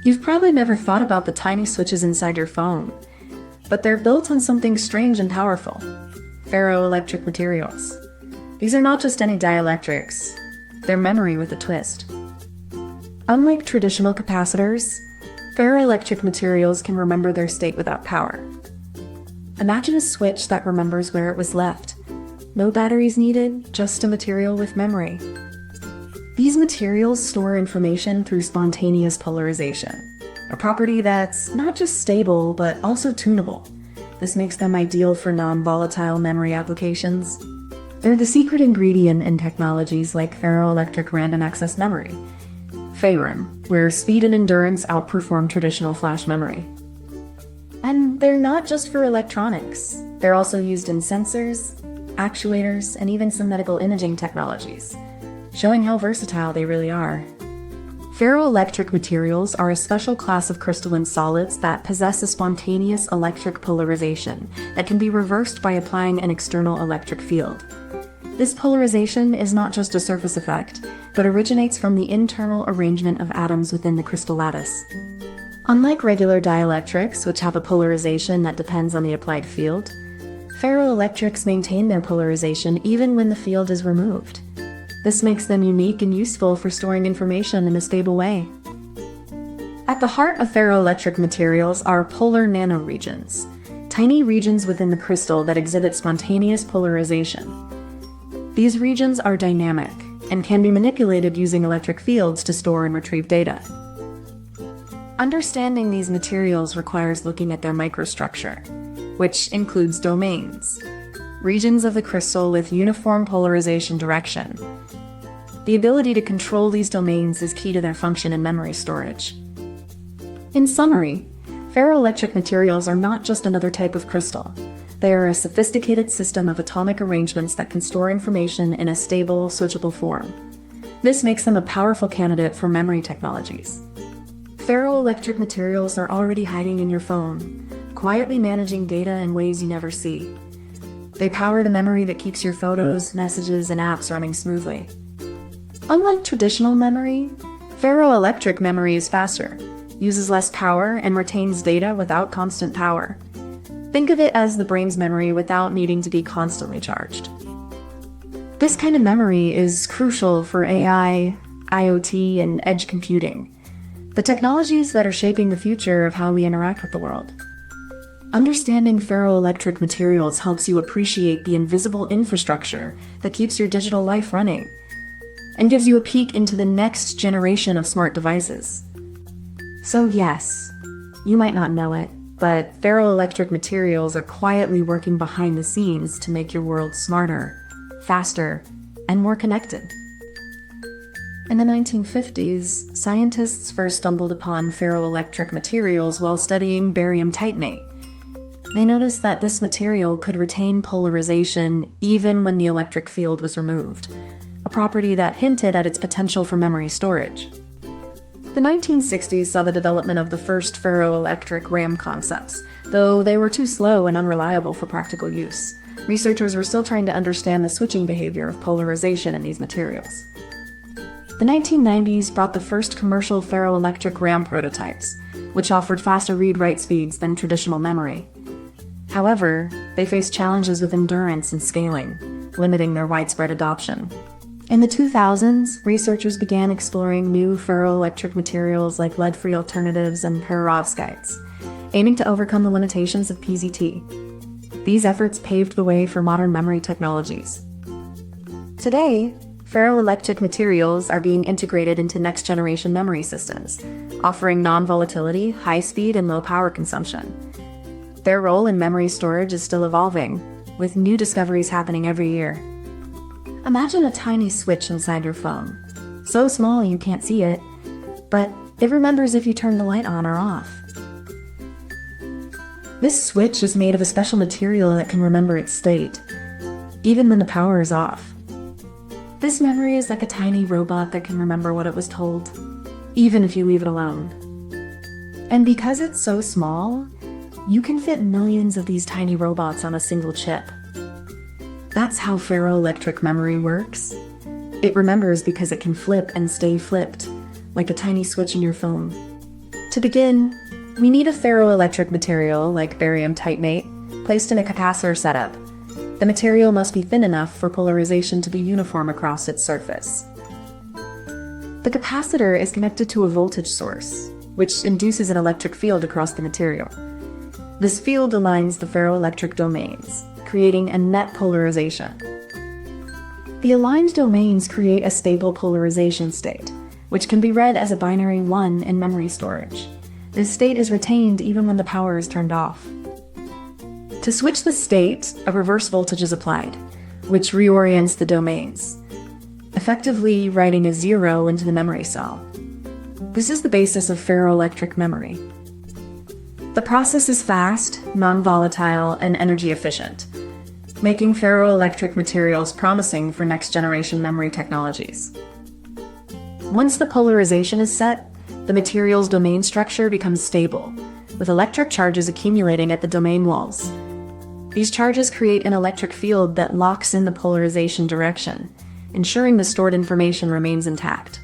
You've probably never thought about the tiny switches inside your phone, but they're built on something strange and powerful: ferroelectric materials. These are not just any dielectrics, they're memory with a twist. Unlike traditional capacitors, ferroelectric materials can remember their state without power. Imagine a switch that remembers where it was left. No batteries needed, just a material with memory. These materials store information through spontaneous polarization, a property that's not just stable, but also tunable. This makes them ideal for non-volatile memory applications. They're the secret ingredient in technologies like ferroelectric random access memory, FeRAM, where speed and endurance outperform traditional flash memory. And they're not just for electronics. They're also used in sensors, actuators, and even some medical imaging technologies, showing how versatile they really are. Ferroelectric materials are a special class of crystalline solids that possess a spontaneous electric polarization that can be reversed by applying an external electric field. This polarization is not just a surface effect, but originates from the internal arrangement of atoms within the crystal lattice. Unlike regular dielectrics, which have a polarization that depends on the applied field, ferroelectrics maintain their polarization even when the field is removed. This makes them unique and useful for storing information in a stable way. At the heart of ferroelectric materials are polar nanoregions, tiny regions within the crystal that exhibit spontaneous polarization. These regions are dynamic and can be manipulated using electric fields to store and retrieve data. Understanding these materials requires looking at their microstructure, which includes domains, regions of the crystal with uniform polarization direction. The ability to control these domains is key to their function in memory storage. In summary, ferroelectric materials are not just another type of crystal. They are a sophisticated system of atomic arrangements that can store information in a stable, switchable form. This makes them a powerful candidate for memory technologies. Ferroelectric materials are already hiding in your phone, quietly managing data in ways you never see. They power the memory that keeps your photos, messages, and apps running smoothly. Unlike traditional memory, ferroelectric memory is faster, uses less power, and retains data without constant power. Think of it as the brain's memory without needing to be constantly charged. This kind of memory is crucial for AI, IoT, and edge computing, the technologies that are shaping the future of how we interact with the world. Understanding ferroelectric materials helps you appreciate the invisible infrastructure that keeps your digital life running, and gives you a peek into the next generation of smart devices. So yes, you might not know it, but ferroelectric materials are quietly working behind the scenes to make your world smarter, faster, and more connected. In the 1950s, scientists first stumbled upon ferroelectric materials while studying barium titanate. They noticed that this material could retain polarization even when the electric field was removed, a property that hinted at its potential for memory storage. The 1960s saw the development of the first ferroelectric RAM concepts, though they were too slow and unreliable for practical use. Researchers were still trying to understand the switching behavior of polarization in these materials. The 1990s brought the first commercial ferroelectric RAM prototypes, which offered faster read-write speeds than traditional memory. However, they faced challenges with endurance and scaling, limiting their widespread adoption. In the 2000s, researchers began exploring new ferroelectric materials like lead-free alternatives and perovskites, aiming to overcome the limitations of PZT. These efforts paved the way for modern memory technologies. Today, ferroelectric materials are being integrated into next-generation memory systems, offering non-volatility, high speed, and low power consumption. Their role in memory storage is still evolving, with new discoveries happening every year. Imagine a tiny switch inside your phone, so small you can't see it, but it remembers if you turn the light on or off. This switch is made of a special material that can remember its state, even when the power is off. This memory is like a tiny robot that can remember what it was told, even if you leave it alone. And because it's so small, you can fit millions of these tiny robots on a single chip. That's how ferroelectric memory works. It remembers because it can flip and stay flipped, like a tiny switch in your phone. To begin, we need a ferroelectric material like barium titanate placed in a capacitor setup. The material must be thin enough for polarization to be uniform across its surface. The capacitor is connected to a voltage source, which induces an electric field across the material. This field aligns the ferroelectric domains, creating a net polarization. The aligned domains create a stable polarization state, which can be read as a binary 1 in memory storage. This state is retained even when the power is turned off. To switch the state, a reverse voltage is applied, which reorients the domains, effectively writing a 0 into the memory cell. This is the basis of ferroelectric memory. The process is fast, non-volatile, and energy efficient, making ferroelectric materials promising for next-generation memory technologies. Once the polarization is set, the material's domain structure becomes stable, with electric charges accumulating at the domain walls. These charges create an electric field that locks in the polarization direction, ensuring the stored information remains intact.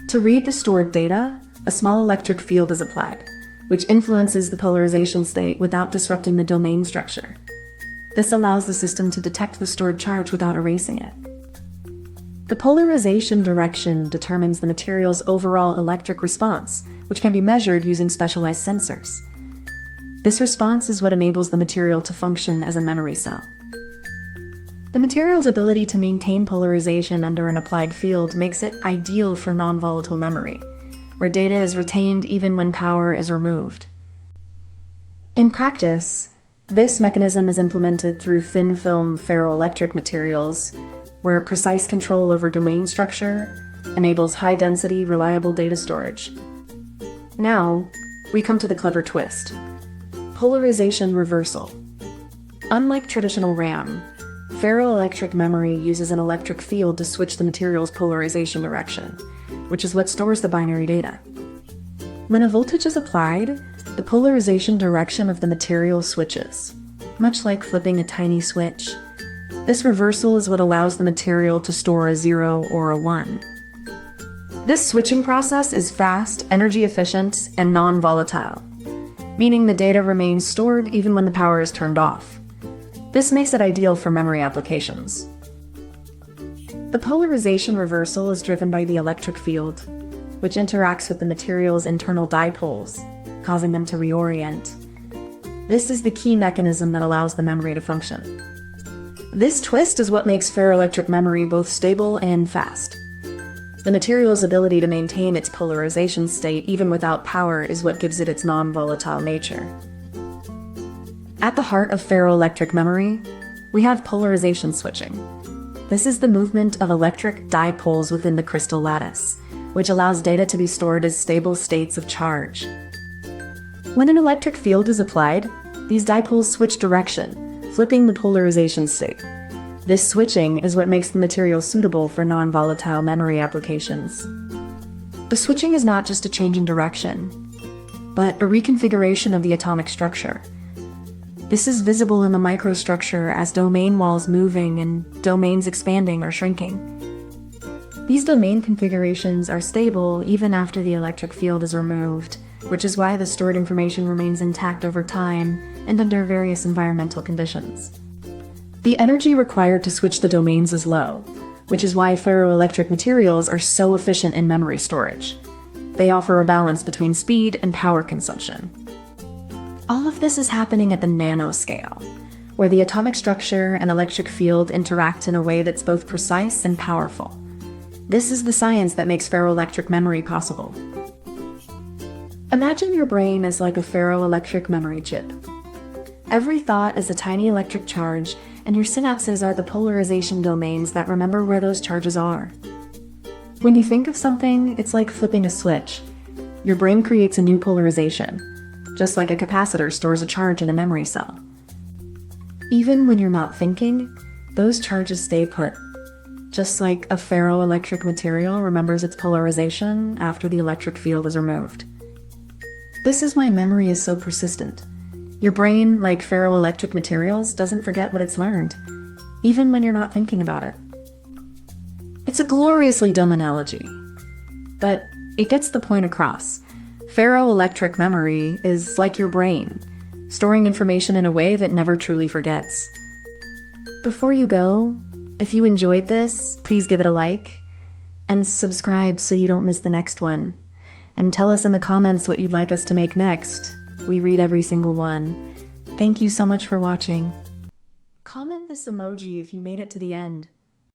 To read the stored data, a small electric field is applied, which influences the polarization state without disrupting the domain structure. This allows the system to detect the stored charge without erasing it. The polarization direction determines the material's overall electric response, which can be measured using specialized sensors. This response is what enables the material to function as a memory cell. The material's ability to maintain polarization under an applied field makes it ideal for non-volatile memory, where data is retained even when power is removed. In practice, this mechanism is implemented through thin-film ferroelectric materials, where precise control over domain structure enables high-density, reliable data storage. Now, we come to the clever twist: polarization reversal. Unlike traditional RAM, ferroelectric memory uses an electric field to switch the material's polarization direction, which is what stores the binary data. When a voltage is applied, the polarization direction of the material switches, much like flipping a tiny switch. This reversal is what allows the material to store a 0 or a 1. This switching process is fast, energy efficient, and non-volatile, meaning the data remains stored even when the power is turned off. This makes it ideal for memory applications. The polarization reversal is driven by the electric field, which interacts with the material's internal dipoles, causing them to reorient. This is the key mechanism that allows the memory to function. This twist is what makes ferroelectric memory both stable and fast. The material's ability to maintain its polarization state even without power is what gives it its non-volatile nature. At the heart of ferroelectric memory, we have polarization switching. This is the movement of electric dipoles within the crystal lattice, which allows data to be stored as stable states of charge. When an electric field is applied, these dipoles switch direction, flipping the polarization state. This switching is what makes the material suitable for non-volatile memory applications. The switching is not just a change in direction, but a reconfiguration of the atomic structure. This is visible in the microstructure as domain walls moving and domains expanding or shrinking. These domain configurations are stable even after the electric field is removed, which is why the stored information remains intact over time and under various environmental conditions. The energy required to switch the domains is low, which is why ferroelectric materials are so efficient in memory storage. They offer a balance between speed and power consumption. All of this is happening at the nanoscale, where the atomic structure and electric field interact in a way that's both precise and powerful. This is the science that makes ferroelectric memory possible. Imagine your brain as like a ferroelectric memory chip. Every thought is a tiny electric charge, and your synapses are the polarization domains that remember where those charges are. When you think of something, it's like flipping a switch. Your brain creates a new polarization, just like a capacitor stores a charge in a memory cell. Even when you're not thinking, those charges stay put, just like a ferroelectric material remembers its polarization after the electric field is removed. This is why memory is so persistent. Your brain, like ferroelectric materials, doesn't forget what it's learned, even when you're not thinking about it. It's a gloriously dumb analogy, but it gets the point across. Ferroelectric memory is like your brain, storing information in a way that never truly forgets. Before you go, if you enjoyed this, please give it a like and subscribe so you don't miss the next one. And tell us in the comments what you'd like us to make next. We read every single one. Thank you so much for watching. Comment this emoji if you made it to the end.